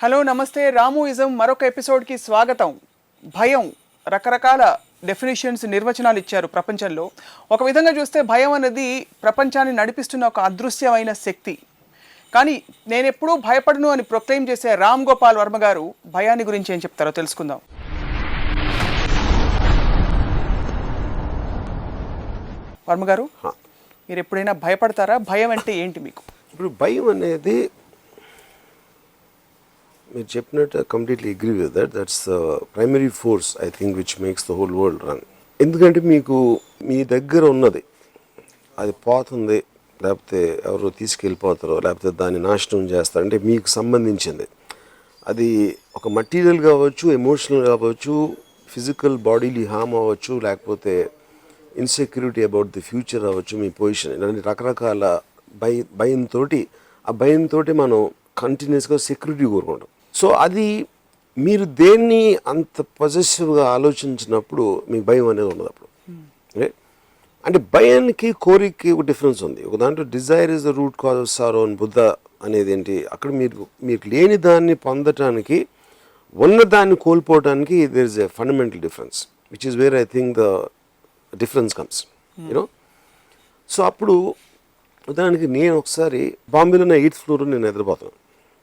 Hello నమస్తే రాముయిజం మరొక ఎపిసోడ్కి స్వాగతం. భయం రకరకాల డెఫినేషన్స్ నిర్వచనాలు ఇచ్చారు ప్రపంచంలో. ఒక విధంగా చూస్తే భయం అనేది ప్రపంచాన్ని నడిపిస్తున్న ఒక అదృశ్యమైన శక్తి. కానీ నేను ఎప్పుడూ భయపడను అని ప్రొక్లెయిమ్ చేసే రామ్ గోపాల్ వర్మ గారు భయాన్ని గురించి ఏం చెప్తారో తెలుసుకుందాం. వర్మ గారు, మీరు ఎప్పుడైనా భయపడతారా? భయం అంటే ఏంటి మీకు? ఇప్పుడు భయం అనేది మీరు చెప్పినట్టు completely agree with that. That's the primary force I think which makes the whole world run. ఎందుకంటే మీకు మీ దగ్గర ఉన్నది అది పోతుంది, లేకపోతే ఎవరో తీసుకెళ్ళిపోతారో, లేకపోతే దాన్ని నాశనం చేస్తారు అంటే మీకు సంబంధించింది. అది ఒక మటీరియల్ కావచ్చు, ఎమోషనల్ కావచ్చు, ఫిజికల్ బాడీలీ హామ్ అవ్వచ్చు, లేకపోతే ఇన్సెక్యూరిటీ అబౌట్ ది ఫ్యూచర్ అవ్వచ్చు, మీ పొజిషన్, ఇలాంటి రకరకాల భయంతో మనం కంటిన్యూస్గా సెక్యూరిటీ కోరుకుంటాం. సో అది మీరు దేన్ని అంత పొజెసివ్గా ఆలోచించినప్పుడు మీకు భయం అనేది ఉండదు అప్పుడు. అంటే భయానికి కోరికకి ఒక డిఫరెన్స్ ఉంది. ఒక దాంట్లో Dzire is the root cause of sorrow అని బుద్ధ అనేది ఏంటి, అక్కడ మీకు లేని దాన్ని పొందటానికి, ఉన్నదాన్ని కోల్పోవడానికి there is a fundamental difference which is where I think the difference comes you know. So అప్పుడు ఉదాహరణకి నేను ఒకసారి బాంబేలో ఉన్న 8th ఫ్లోర్ నేను నిద్రపోతాను.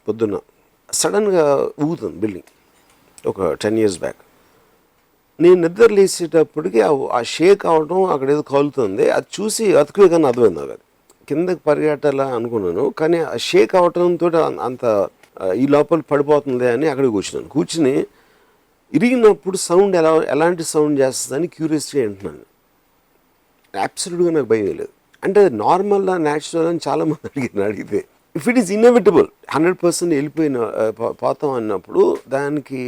పొద్దున్న సడన్గా ఊగుతుంది బిల్డింగ్, ఒక 10 years బ్యాక్. నేను నిద్ర లేచేటప్పటికి ఆ షేక్ అవడం, అక్కడ ఏదో కాలుతుంది, అది చూసి అతుకువే కానీ అర్థమైంది నాకు. అది కిందకి పరిగెట్టాలా అనుకున్నాను, కానీ ఆ షేక్ అవటంతో అంత ఈ లోపల పడిపోతుంది అని అక్కడికి కూర్చుని ఇరిగినప్పుడు సౌండ్ ఎలాంటి సౌండ్ చేస్తుందని క్యూరియస్గా వింటున్నాను. అబ్సల్యూట్గా నాకు భయం లేదు. అంటే అది నార్మల్ న్యాచురల్ అని చాలామంది అడిగితే ఇఫ్ ఇట్ ఈస్ ఇన్ఎవిటబుల్ 100% వెళ్ళిపోయిన పోతాం అన్నప్పుడు దానికి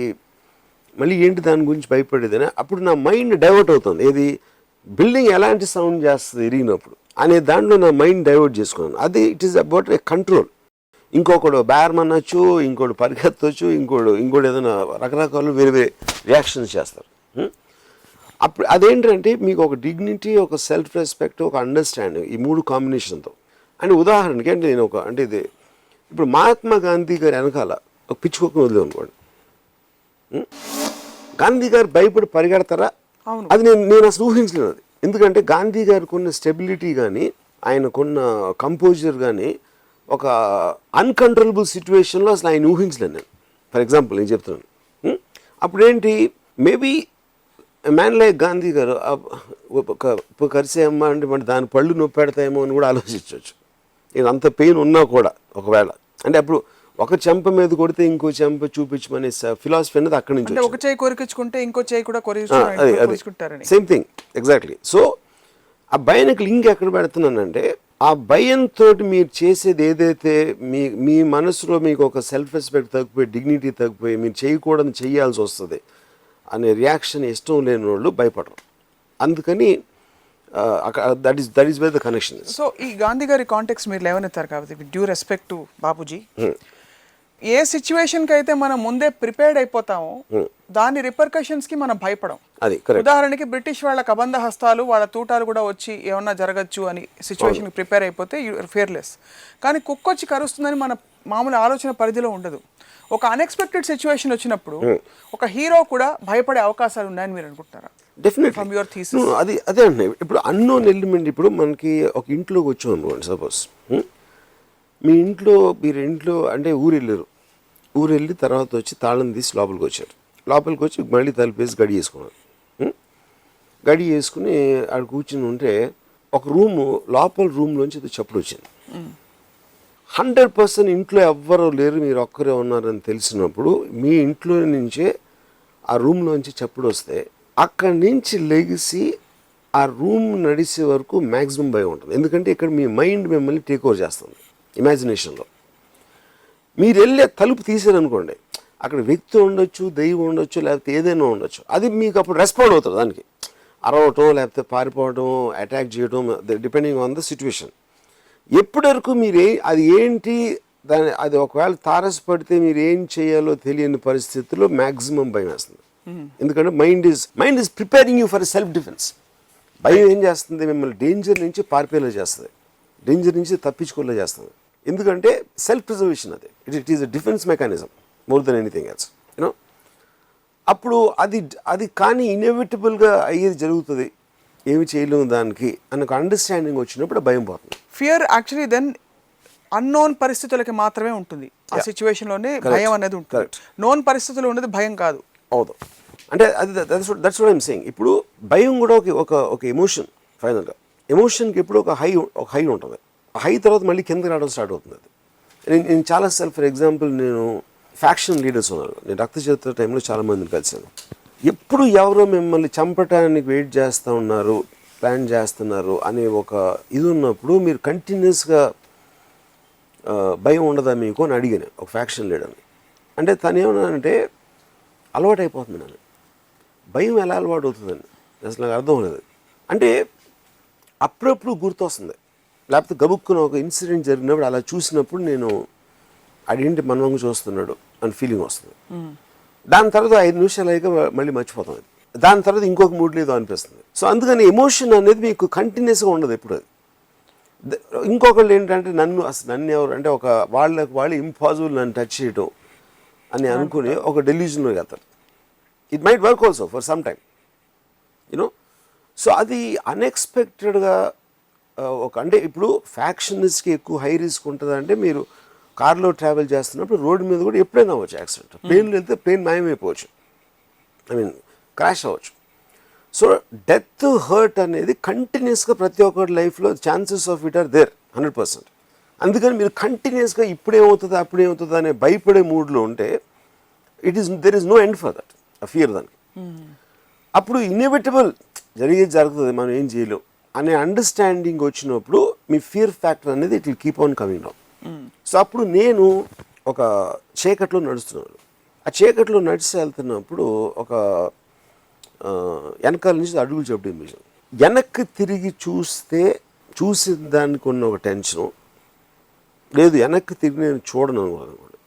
మళ్ళీ ఏంటి దాని గురించి భయపడేదని అప్పుడు నా మైండ్ డైవర్ట్ అవుతుంది. ఏది బిల్డింగ్ ఎలాంటి సౌండ్ చేస్తుంది ఇరిగినప్పుడు అనే దాంట్లో నా మైండ్ డైవర్ట్ చేసుకున్నాను. అది it is about a control. ఇంకొకడు బ్యారం అనొచ్చు, ఇంకోటి పరిగెత్తవచ్చు, ఇంకోటి ఏదైనా రకరకాలు వేరే రియాక్షన్స్ చేస్తారు. అప్పుడు అదేంటంటే మీకు ఒక డిగ్నిటీ, ఒక సెల్ఫ్ రెస్పెక్ట్, ఒక అండర్స్టాండింగ్, ఈ 3 కాంబినేషన్తో. అంటే ఉదాహరణకి అంటే నేను ఇది ఇప్పుడు మహాత్మా గాంధీ గారి వెనకాల ఒక పిచ్చుకోకని వదిలే అనుకోండి, గాంధీ గారు భయపడి పరిగెడతారా? అది నేను అసలు ఊహించలేదు. అది ఎందుకంటే గాంధీ గారికి ఉన్న స్టెబిలిటీ కానీ, ఆయనకున్న కంపోజర్ కానీ ఒక అన్కంట్రోలబుల్ సిచ్యువేషన్లో అసలు ఆయన ఊహించలేను నేను. ఫర్ ఎగ్జాంపుల్ నేను చెప్తున్నాను, అప్పుడేంటి మేబీ మ్యాన్ లైక్ గాంధీ గారు ఒక కరిసేయమ్మా అంటే మరి దాని పళ్ళు నొప్పి పెడతాయేమో అని కూడా ఆలోచించవచ్చు. ఇది అంత పెయిన్ ఉన్నా కూడా ఒకవేళ అంటే అప్పుడు ఒక చెంప మీద కొడితే ఇంకో చెంప చూపించమనే ఫిలాసఫీ అనేది అక్కడి నుంచి ఒక చేయి కొరికించుకుంటే ఇంకో చేయి కూడా సేమ్ థింగ్ ఎగ్జాక్ట్లీ. సో ఆ భయానికి లింక్ ఎక్కడ పెడుతున్నానంటే ఆ భయంతో మీరు చేసేది ఏదైతే మీ మనసులో మీకు ఒక సెల్ఫ్ రెస్పెక్ట్ తగ్గిపోయి, డిగ్నిటీ తగ్గిపోయి, మీరు చేయకూడదని చేయాల్సి వస్తుంది అనే రియాక్షన్ ఇష్టం లేని వాళ్ళు భయపడరు. అందుకని that is where the connection. So ఈ గాంధీ గారి కాంటెక్స్ట్ మీరు లేవనెత్తారు కాబట్టి with due respect to Bapuji, ఏ సిచ్యువేషన్కి అయితే మనం ముందే ప్రిపేర్డ్ అయిపోతామో దాని రిపర్కషన్స్కి మనం భయపడం. ఉదాహరణకి బ్రిటిష్ వాళ్ళ కబంధ హస్తాలు, వాళ్ళ తూటాలు కూడా వచ్చి ఏమన్నా జరగచ్చు అని సిచ్యువేషన్కి ప్రిపేర్ అయిపోతే యూఆర్ ఫియర్లెస్. కానీ కుక్కొచ్చి కరుస్తుందని మన మామూలు ఆలోచన పరిధిలో ఉండదు. ఒక అన్ఎక్స్పెక్టెడ్ సిచ్యువేషన్ వచ్చినప్పుడు ఒక హీరో కూడా భయపడే అవకాశాలు ఉన్నాయని మీరు అనుకుంటున్నారా? డెఫినెట్లీ. అదే అండి. ఇప్పుడు అన్నోన్ ఎలిమెంట్, ఇప్పుడు మనకి ఒక ఇంట్లోకి వచ్చాం అనుకోండి, సపోజ్ మీ ఇంట్లో అంటే ఊరు వెళ్ళి తర్వాత వచ్చి తాళం తీసి లోపలికి వచ్చి మళ్ళీ తలుపేసి గడి వేసుకుని ఆడ కూర్చుని ఉంటే ఒక రూమ్లోంచి చప్పుడు వచ్చింది. 100% ఇంట్లో ఎవ్వరూ లేరు, మీరు ఒక్కరే ఉన్నారని తెలిసినప్పుడు మీ ఇంట్లో నుంచే ఆ రూమ్లోంచి చప్పుడు వస్తే అక్కడి నుంచి లెగిసి ఆ రూమ్ నడిచే వరకు మ్యాక్సిమం భయం ఉంటుంది. ఎందుకంటే ఇక్కడ మీ మైండ్ మిమ్మల్ని టేక్ ఓవర్ చేస్తుంది ఇమాజినేషన్లో. మీరు వెళ్ళే తలుపు తీసారనుకోండి, అక్కడ వ్యక్తి ఉండొచ్చు, దైవం ఉండొచ్చు, లేకపోతే ఏదైనా ఉండొచ్చు, అది మీకు అప్పుడు రెస్పాండ్ అవుతుంది. దానికి అరవటం, లేకపోతే పారిపోవడం, అటాక్ చేయడం, డిపెండింగ్ ఆన్ ద సిచ్యువేషన్. ఎప్పటివరకు అది ఏంటి అది ఒకవేళ తారసపడితే మీరు ఏం చేయాలో తెలియని పరిస్థితుల్లో మ్యాక్సిమం భయం వేస్తుంది. ఎందుకంటే mind is preparing you for self defence. భయం ఏం చేస్తుంది, మిమ్మల్ని డేంజర్ నుంచి పారిపోయేలా చేస్తుంది, డేంజర్ నుంచి తప్పించుకోలేలా చేస్తుంది. ఎందుకంటే సెల్ఫ్ ప్రిజర్వేషన్, అది it is a defence mechanism. More than anything else you know. అప్పుడు అది కానీ ఇన్ఎవిటబుల్గా అయ్యేది జరుగుతుంది, ఏమి చేయలేము దానికి అన్న అండర్స్టాండింగ్ వచ్చినప్పుడు భయం పోతుంది. ఫియర్ యాక్చువల్లీ దెన్ అన్నోన్ పరిస్థితులకి మాత్రమే ఉంటుంది. ఆ సిచ్యువేషన్లోనే భయం అనేది ఉంటుంది. నోన్ పరిస్థితుల్లో ఉండేది భయం కాదు. అవును, అంటే అది దట్స్ వాట్ ఐమ్ సేయింగ్. ఇప్పుడు భయం కూడా ఒక ఎమోషన్. ఫైనల్గా ఎమోషన్కి ఎప్పుడు ఒక హై ఉంటుంది. ఆ హై తర్వాత మళ్ళీ కిందకి రావడం స్టార్ట్ అవుతుంది. అది నేను చాలా ఫర్ ఎగ్జాంపుల్ నేను ఫ్యాక్షన్ లీడర్స్ ఉన్నారు, నేను రక్త చరిత్ర టైంలో చాలామందిని కలిసాను. ఎప్పుడు ఎవరో మిమ్మల్ని చంపటానికి వెయిట్ చేస్తూ ఉన్నారు, ప్లాన్ చేస్తున్నారు అనే ఒక ఇది ఉన్నప్పుడు మీరు కంటిన్యూస్గా భయం ఉండదా మీకు అని అడిగాను ఒక ఫ్యాక్షన్ లీడర్ని. అంటే తను ఏమన్నానంటే అలవాటు అయిపోతుంది నన్ను. భయం ఎలా అలవాటు అవుతుందండి అసలు నాకు అర్థం లేదు. అంటే అప్పుడప్పుడు గుర్తొస్తుంది, లేకపోతే గబుక్కున ఒక ఇన్సిడెంట్ జరిగినప్పుడు అలా చూసినప్పుడు నేను అదేంటి మనవంగా చూస్తున్నాడు అని ఫీలింగ్ వస్తుంది. దాని తర్వాత 5 నిమిషాలు అయ్యాక మళ్ళీ మర్చిపోతాం. దాని తర్వాత ఇంకొక మూడ్ లేదో అనిపిస్తుంది. సో అందుకని ఎమోషన్ అనేది మీకు కంటిన్యూస్గా ఉండదు ఎప్పుడు. అది ఇంకొకళ్ళు ఏంటంటే నన్ను ఎవరు అంటే ఒక వాళ్ళు ఇంపాసిబుల్ నన్ను టచ్ చేయటం అని అనుకుని ఒక డెల్యూజన్లో వెళ్తారు. It might work also for some time you know. So అది అన్ఎక్స్పెక్టెడ్గా అంటే ఇప్పుడు ఫ్యాక్షనిస్ట్కి ఎక్కువ హై రిస్క్ ఉంటుంది. అంటే మీరు కార్లో ట్రావెల్ చేస్తున్నప్పుడు రోడ్డు మీద కూడా ఎప్పుడైనా అవ్వచ్చు యాక్సిడెంట్. ప్లేన్లో వెళ్తే ప్లేన్ మాయమైపోవచ్చు, క్రాష్ అవ్వచ్చు. సో డెత్ హర్ట్ అనేది కంటిన్యూస్గా ప్రతి ఒక్కరి లైఫ్లో chances of it are there 100%. అందుకని మీరు కంటిన్యూస్గా ఇప్పుడేమవుతుందో అప్పుడేమవుతుందో అనే భయపడే మూడ్లో ఉంటే there is no end for that, ఆ ఫియర్ దానికి. అప్పుడు ఇన్ఎవిటబుల్ జరుగుతుంది, మనం ఏం చేయలేం అనే అండర్స్టాండింగ్ వచ్చినప్పుడు మీ ఫియర్ ఫ్యాక్టర్ అనేది it will keep on coming down. So అప్పుడు నేను ఒక చీకట్లో నడుస్తున్నాను. ఆ చీకట్లో నడిచి వెళ్తున్నప్పుడు ఒక వెనకాల నుంచి అడుగులు చెప్పడం విషయం. వెనక్కి తిరిగి చూసిన దానికి ఉన్న ఒక టెన్షను లేదు, వెనక్కి తిరిగి నేను చూడను అనుకోండి.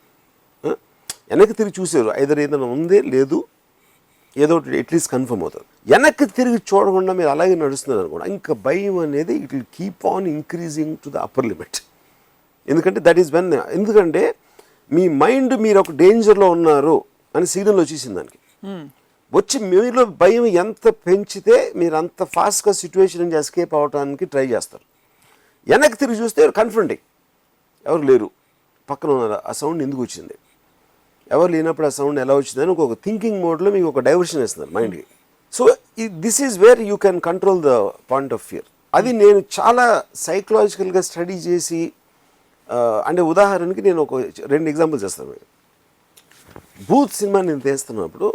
వెనక్కి తిరిగి చూసారు ఐదర్ ఏదైనా ఉందే లేదు, ఏదో అట్లీస్ట్ కన్ఫర్మ్ అవుతుంది. వెనక్కి తిరిగి చూడకుండా మీరు అలాగే నడుస్తున్నారు అనుకోండి, ఇంకా భయం అనేది it will keep on increasing to the upper limit. ఎందుకంటే దట్ ఈస్ వెన్, ఎందుకంటే మీ మైండ్ మీరు ఒక డేంజర్లో ఉన్నారు అని సిగ్నల్ వచ్చేసింది దానికి. వచ్చి మీలో భయం ఎంత పెంచితే మీరు అంత ఫాస్ట్గా సిచ్యువేషన్ నుంచి ఎస్కేప్ అవడానికి ట్రై చేస్తారు. వెనక్కి తిరిగి చూస్తే కన్ఫ్రంటింగ్, ఎవరు లేరు, పక్కన ఉన్నారు, ఆ సౌండ్ ఎందుకు వచ్చింది, ఎవరు లేనప్పుడు ఆ సౌండ్ ఎలా వచ్చిందని ఒక థింకింగ్ మోడ్లో మీకు ఒక డైవర్షన్ ఇస్తున్నారు మైండ్కి. So this is where you can control the point of fear. అది నేను చాలా సైకలాజికల్గా స్టడీ చేసి, అంటే ఉదాహరణకి నేను ఒక 2 ఎగ్జాంపుల్స్ చేస్తాను. భూత్ సినిమా నేను తీస్తున్నప్పుడు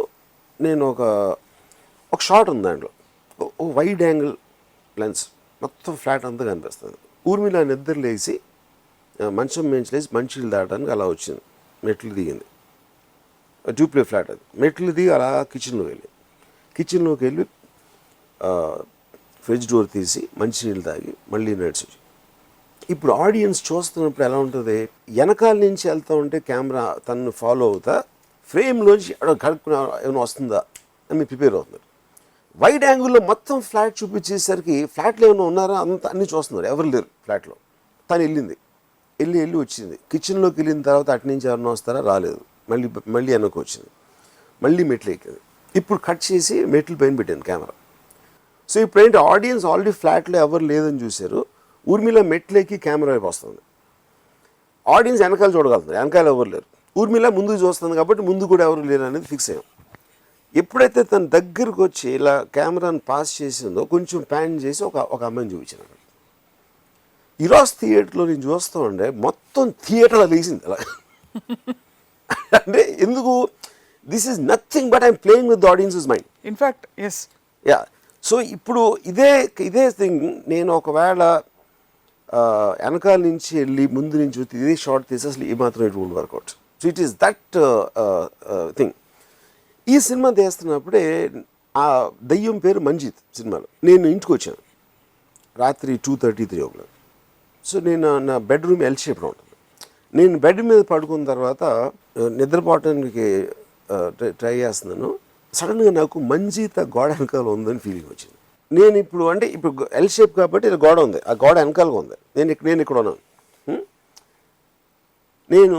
నేను ఒక షాట్ ఉంది దాంట్లో, ఒక వైడ్ యాంగిల్ లెన్స్, మొత్తం ఫ్లాట్ అంతా కనిపిస్తుంది. ఊర్మిళ నిద్ర లేచి మంచం మేంచి లేచి మంచిలు దాటడానికి అలా వచ్చింది, మెట్లు దిగింది, డూప్లే ఫ్లాట్ అది. మెట్లు దిగి అలా కిచెన్లోకి వెళ్ళి ఫ్రిడ్జ్ డోర్ తీసి మంచినీళ్ళు తాగి మళ్ళీ నడిచి. ఇప్పుడు ఆడియన్స్ చూస్తున్నప్పుడు ఎలా ఉంటుంది, వెనకాల నుంచి వెళ్తూ ఉంటే కెమెరా తనను ఫాలో అవుతా ఫ్రేమ్లోంచి కడుక్కున్న ఏమైనా వస్తుందా అని మీరు ప్రిపేర్ అవుతున్నారు. వైడ్ యాంగిల్లో మొత్తం ఫ్లాట్ చూపించేసరికి ఫ్లాట్లో ఏమైనా ఉన్నారా అన్నీ చూస్తున్నారు, ఎవరు లేరు ఫ్లాట్లో. తను వెళ్ళి వచ్చింది, కిచెన్లోకి వెళ్ళిన తర్వాత అటు నుంచి ఎవరైనా వస్తారా, రాలేదు, మళ్ళీ వెనక్కి వచ్చింది, మళ్ళీ మెట్లు ఎక్కింది. ఇప్పుడు కట్ చేసి మెట్లు పైన పెట్టాను కెమెరా. సో ఇప్పుడు ఏంటి, ఆడియన్స్ ఆల్రెడీ ఫ్లాట్లో ఎవరు లేదని చూశారు, ఊర్మిళ మెట్లు ఎక్కి కెమెరా వైపు వస్తుంది. ఆడియన్స్ వెనకాల చూడగలుగుతున్నారు, వెనకాల ఎవరు లేరు. ఊర్మిళ ముందుకు చూస్తుంది కాబట్టి ముందు కూడా ఎవరు లేరు అనేది ఫిక్స్ అయ్యాం. ఎప్పుడైతే తన దగ్గరకు వచ్చి ఇలా కెమెరాను పాస్ చేసిందో కొంచెం ప్యాన్ చేసి ఒక అమ్మాయిని చూపించాను. ఈరోజు థియేటర్లో నేను చూస్తూ ఉండే మొత్తం థియేటర్లో లేచింది అలా. అంటే ఎందుకు, this is nothing but I'm playing with the audiences mind. In fact yes, yeah. So ఇప్పుడు ఇదే థింగ్ నేను ఒకవేళ వెనకాల నుంచి వెళ్ళి ముందు నుంచి ఇదే షార్ట్ తీసి అసలు ఈ మాత్రం it would work out. So it is that thing. ఈ సినిమా తీస్తున్నప్పుడే ఆ దయ్యం పేరు మంజిత్ సినిమాలో. నేను ఇంటికి వచ్చాను రాత్రి 2:33 o'clock. సో నేను నా బెడ్రూమ్ ఎల్ షేప్లో ఉంటుంది. నేను బెడ్ మీద పడుకున్న తర్వాత నిద్రపోవటానికి ట్రై చేస్తున్నాను. సడన్గా నాకు మంజిత్ గోడ వెనకాల ఉందని ఫీలింగ్ వచ్చింది. నేను ఇప్పుడు ఎల్ షేప్ కాబట్టి ఇది గోడ ఉంది, ఆ గోడ వెనకాలగా ఉంది, నేను ఇక్కడ ఉన్నాను. నేను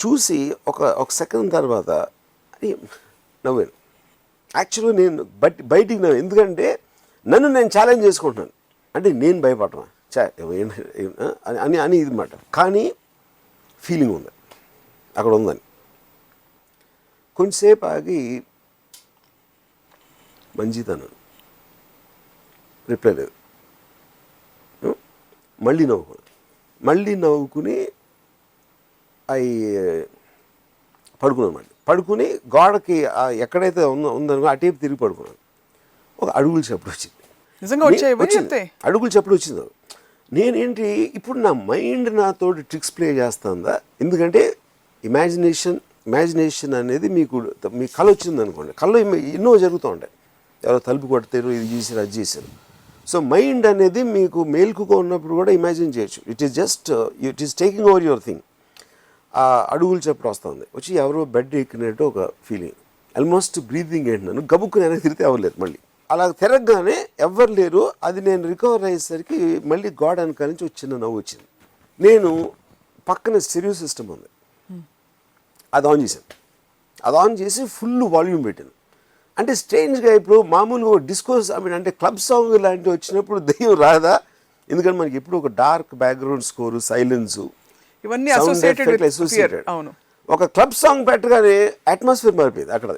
చూసి ఒక సెకండ్ తర్వాత అని నవ్వాను. యాక్చువల్గా నేను బయటికి నవ్వు, ఎందుకంటే నన్ను నేను ఛాలెంజ్ చేసుకుంటున్నాను. అంటే నేను భయపడటం అని ఇది మాట. కానీ ఫీలింగ్ ఉంది, అక్కడ ఉందని. కొంచెంసేపు ఆగి మంజీత్ అన్నాను, రిప్లై లేదు. మళ్ళీ నవ్వుకుని పడుకున్నాను. మళ్ళీ పడుకుని గోడకి ఎక్కడైతే ఉందనుకో అటేపు తిరిగి పడుకున్నాను. ఒక అడుగులు చప్పుడు వచ్చింది. అడుగులు చప్పుడు వచ్చింది. నేనేంటి ఇప్పుడు నా మైండ్ నాతో ట్రిక్స్ ప్లే చేస్తుందా? ఎందుకంటే ఇమాజినేషన్ అనేది మీ కళ వచ్చింది అనుకోండి, కళ్ళు ఎన్నో జరుగుతూ ఉంటాయి. ఎవరో తలుపు కొడతారు, ఇది చేశారు, అది చేశారు. సో మైండ్ అనేది మీకు మేల్కుగా ఉన్నప్పుడు కూడా ఇమాజిన్ చేయొచ్చు. It is taking over your thing. ఆ అడుగులు చప్పుడు వస్తుంది, వచ్చి ఎవరో బెడ్ ఎక్కినట్టు ఒక ఫీలింగ్. ఆల్మోస్ట్ బ్రీతింగ్ ఏంటి, నన్ను గబుక్కుని వెనక్కి తిరిగితే అవ్వలేదు. మళ్ళీ అలా తిరగగానే ఎవ్వరు లేరు. అది నేను రికవర్ అయ్యేసరికి మళ్ళీ గోడ వెనకాల నుంచి ఒక చిన్న నవ్వు వచ్చింది. నేను పక్కన స్టెరియో సిస్టమ్ ఉంది, అది ఆన్ చేశాను. అది ఆన్ చేసి ఫుల్ వాల్యూమ్ పెట్టాను. అంటే స్ట్రేంజ్గా ఇప్పుడు మామూలుగా డిస్కోస్ అంటే క్లబ్ సాంగ్ లాంటివి వచ్చినప్పుడు దెయ్యం రాదా? ఎందుకంటే మనకి ఎప్పుడు ఒక డార్క్ బ్యాక్గ్రౌండ్ స్కోరు, సైలెన్సు, ఇవన్నీ అసోసియేటెడ్. ఒక క్లబ్ సాంగ్ పెట్టగానే అట్మాస్ఫియర్ మారిపోయింది అక్కడ.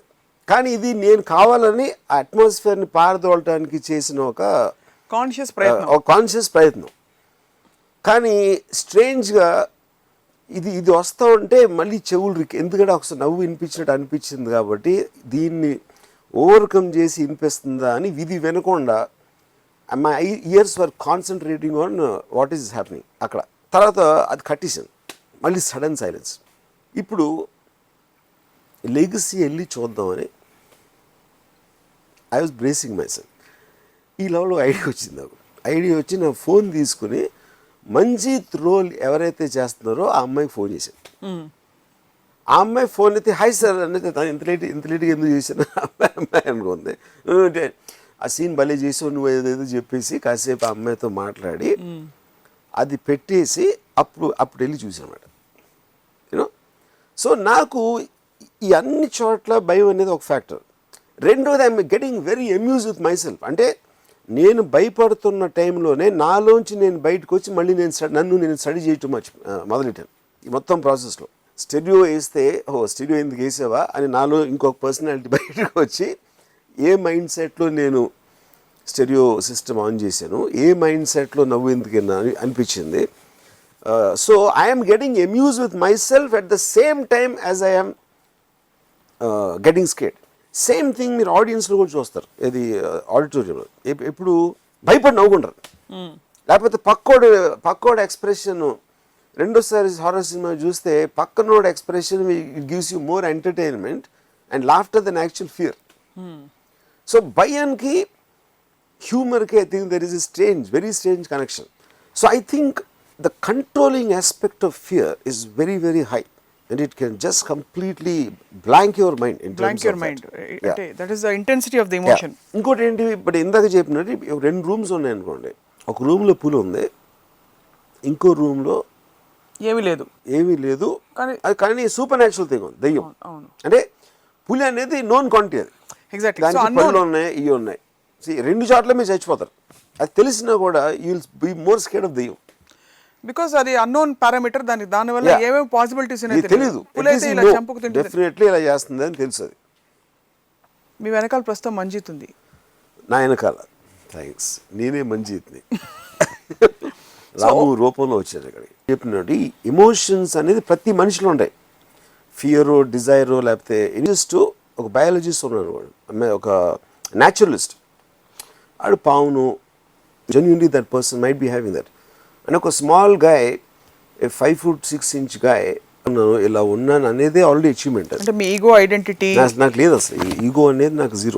కానీ ఇది నేను కావాలని ఆ అట్మాస్ఫియర్ని పారదోలటానికి చేసిన ఒక కాన్షియస్ ప్రయత్నం. కానీ స్ట్రేంజ్గా ఇది వస్తూ ఉంటే మళ్ళీ చెవులు ఎందుకంటే ఒకసారి నవ్వు వినిపించినట్టు అనిపించింది కాబట్టి దీన్ని ఓవర్కమ్ చేసి వినిపిస్తుందా అని విధి వినకుండా my years were concentrating on what is happening అక్కడ. తర్వాత అది కట్టేసాను, మళ్ళీ సడన్ సైలెన్స్. ఇప్పుడు లెగసీ వెళ్ళి చూద్దామని I was bracing my self. ఈ లెవెల్లో ఐడియా వచ్చింది నాకు. ఐడియా వచ్చి నా ఫోన్ తీసుకుని మంజీత్ రోల్ ఎవరైతే చేస్తున్నారో ఆ అమ్మాయికి ఫోన్ చేశాను. ఆ అమ్మాయి ఫోన్ అయితే హాయ్ సార్ అనేది తను ఇంత లేట్గా ఎందుకు చేశాను అమ్మాయి అనుకుంది. అంటే ఆ సీన్ భలే చేసావు నువ్వు ఏదేదో చెప్పేసి కాసేపు ఆ అమ్మాయితో మాట్లాడి అది పెట్టేసి అప్పుడు వెళ్ళి చూసాను అన్నమాట. యూనో, సో నాకు ఈ అన్ని చోట్ల భయం అనేది ఒక ఫ్యాక్టర్. రెండోది I'm getting very amuse with my self. అంటే నేను భయపడుతున్న టైంలోనే నాలోంచి నేను బయటకు వచ్చి మళ్ళీ నన్ను స్టడీ చేయటం మొదలెట్టాను. ఈ మొత్తం ప్రాసెస్లో స్టెరియో వేస్తే స్టెరియో ఎందుకు వేసావా అని నాలో ఇంకొక పర్సనాలిటీ బయటకు వచ్చి ఏ మైండ్ సెట్లో నేను స్టెరియో సిస్టమ్ ఆన్ చేశాను, ఏ మైండ్ సెట్లో నవ్వు ఎందుకన్నా అనిపించింది. So I'm getting amuse with myself at the same time as I'm getting scared. Same thing మీరు ఆడియన్స్లో కూడా చూస్తారు, ఇది ఆడిటోరియంలో ఎప్పుడు భయపడి నవ్వుకుంటారు. లేకపోతే పక్కోడు ఎక్స్ప్రెషన్, రెండోసారి హారర్ సినిమా చూస్తే పక్కనోడు expression it gives you more entertainment and laughter than actual fear. So భయానికి హ్యూమర్కి I think there is a very strange connection. So I think the controlling aspect of fear is very very high and it can just completely blank your mind in terms of that. That is the intensity of the emotion. ఇంకోటి ఏంటి, ఇప్పుడు ఇందాక చెప్పినట్టు 2 rooms ఉన్నాయి అనుకోండి. ఒక రూమ్లో పులి ఉంది, ఇంకో రూమ్లో ఏమీ లేదు. కానీ సూపర్ న్యాచురల్ థింగ్ ఉంది, దెయ్యం. అంటే పులి అనేది నోన్ క్వాంటిటీ, అది దానికి పళ్ళు ఉన్నాయి, ఇవి ఉన్నాయి. రెండు చోట్ల మీరు చచ్చిపోతారు. అది తెలిసినా కూడా you will be more scared of దెయ్యం. బికాస్ అది అన్నోన్ పారామీటర్, దానివల్ల ఏమేమి పాసిబిలిటీస్ తెలియదు. డెఫినెట్లీ ఇలా చేస్తుంది అని తెలుసు. అది మీ వెనకాల ప్రస్తుతం మంజీత్ ఉంది. నా వెనకాల థ్యాంక్స్, నేనే మంజీత్ని. రాము రూపంలో వచ్చారు ఇక్కడికి. చెప్పినట్టు ఈ ఎమోషన్స్ అనేది ప్రతి మనిషిలో ఉంటాయి. ఫియరో, డిజైరో, లేకపోతే ఇంట్రెస్ట్. ఒక బయాలజిస్ట్ ఉన్నాడు వాడు, ఒక న్యాచురలిస్ట్. ఆడు పావును genuinely that person might be having that. And ఒక small guy, 5 foot 6 inch guy ఇలా ఉన్నాను అనేది ఆల్రెడీ అచీవ్మెంట్. అంటే మీ ఈగో ఐడెంటిటీ నాకు లేదు, అసలు ఈగో అనేది నాకు 0.